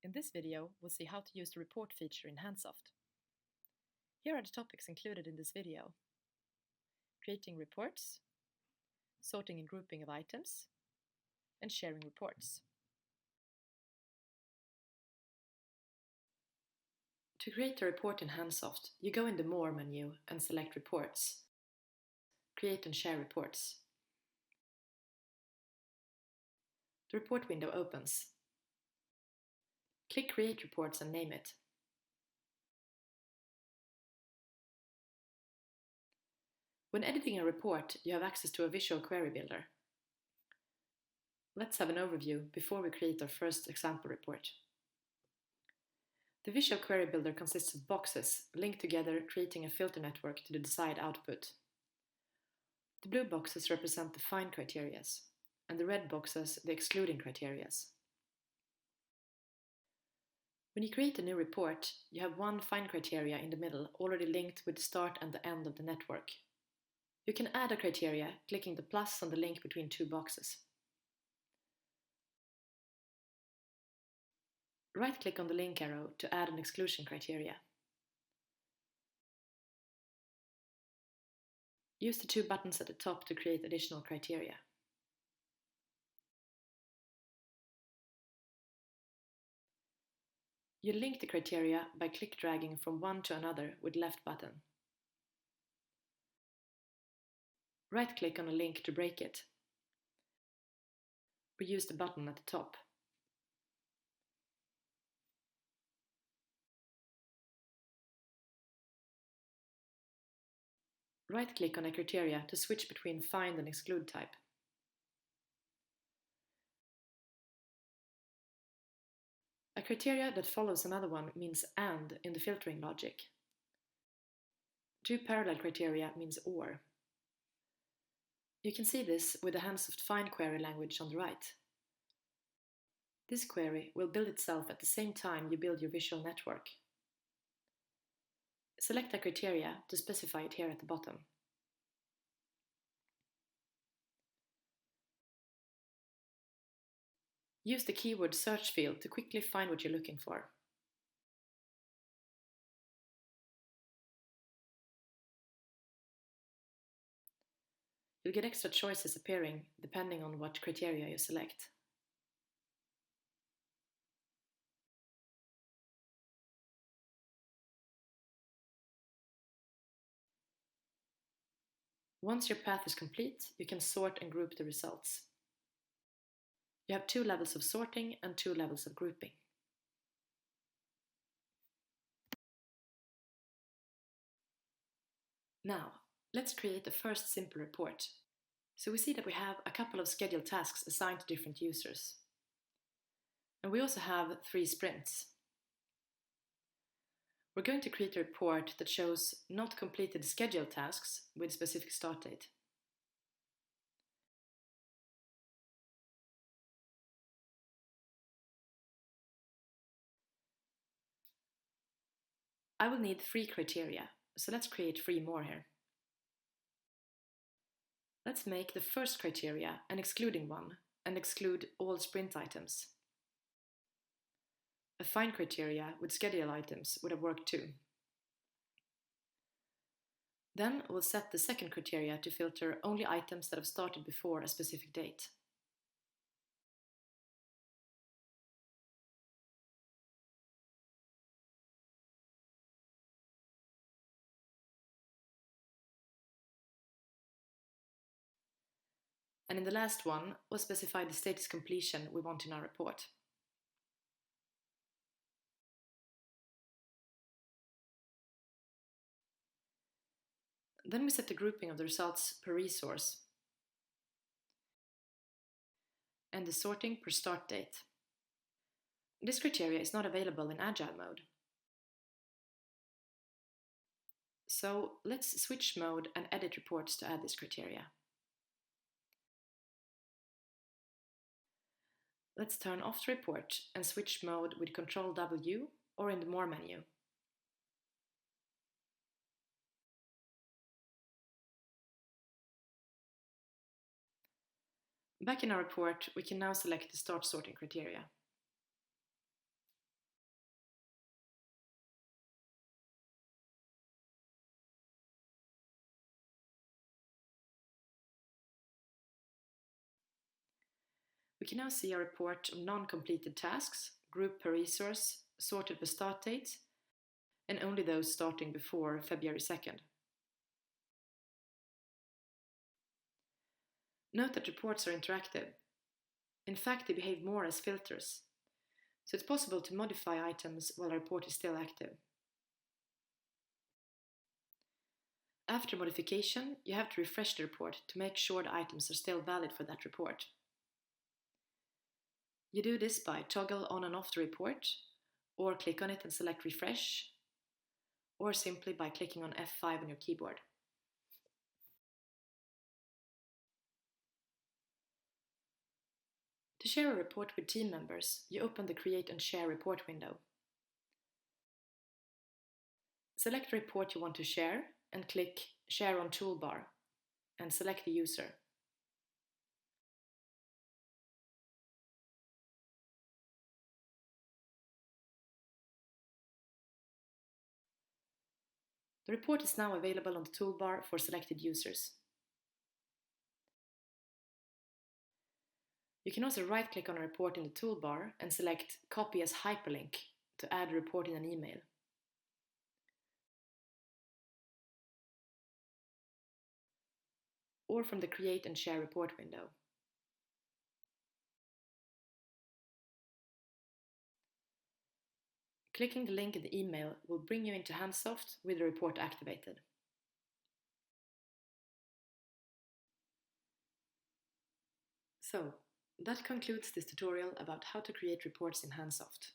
In this video, we'll see how to use the report feature in Hansoft. Here are the topics included in this video: creating reports, sorting and grouping of items, and sharing reports. To create a report in Hansoft, you go in the More menu and select Reports, Create and Share Reports. The report window opens. Click Create Reports and name it. When editing a report, you have access to a visual query builder. Let's have an overview before we create our first example report. The visual query builder consists of boxes linked together, creating a filter network to the desired output. The blue boxes represent the find criterias, and the red boxes the excluding criterias. When you create a new report, you have one find criteria in the middle already linked with the start and the end of the network. You can add a criteria clicking the plus on the link between two boxes. Right-click on the link arrow to add an exclusion criteria. Use the two buttons at the top to create additional criteria. You link the criteria by click-dragging from one to another with the left button. Right-click on a link to break it. Use the button at the top. Right-click on a criteria to switch between find and exclude type. A criteria that follows another one means AND in the filtering logic. Two parallel criteria means OR. You can see this with the Hansoft find query language on the right. This query will build itself at the same time you build your visual network. Select a criteria to specify it here at the bottom. Use the keyword search field to quickly find what you're looking for. You'll get extra choices appearing depending on what criteria you select. Once your path is complete, you can sort and group the results. You have two levels of sorting and two levels of grouping. Now, let's create the first simple report. So we see that we have a couple of scheduled tasks assigned to different users. And we also have 3 sprints. We're going to create a report that shows not completed scheduled tasks with a specific start date. I will need 3 criteria, so let's create 3 more here. Let's make the first criteria an excluding one and exclude all sprint items. A find criteria with schedule items would have worked too. Then we'll set the second criteria to filter only items that have started before a specific date. And in the last one, we'll specify the status completion we want in our report. Then we set the grouping of the results per resource and the sorting per start date. This criteria is not available in Agile mode. So let's switch mode and edit reports to add this criteria. Let's turn off the report and switch mode with Ctrl W or in the More menu. Back in our report, we can now select the start sorting criteria. We can now see our report of non-completed tasks, grouped per resource, sorted by start date, and only those starting before February 2nd. Note that reports are interactive. In fact, they behave more as filters, so it's possible to modify items while a report is still active. After modification, you have to refresh the report to make sure the items are still valid for that report. You do this by toggle on and off the report, or click on it and select refresh, or simply by clicking on F5 on your keyboard. To share a report with team members, you open the Create and Share report window. Select the report you want to share and click Share on Toolbar and select the user. The report is now available on the toolbar for selected users. You can also right-click on a report in the toolbar and select Copy as Hyperlink to add a report in an email. Or from the Create and Share report window. Clicking the link in the email will bring you into Hansoft with the report activated. So, that concludes this tutorial about how to create reports in Hansoft.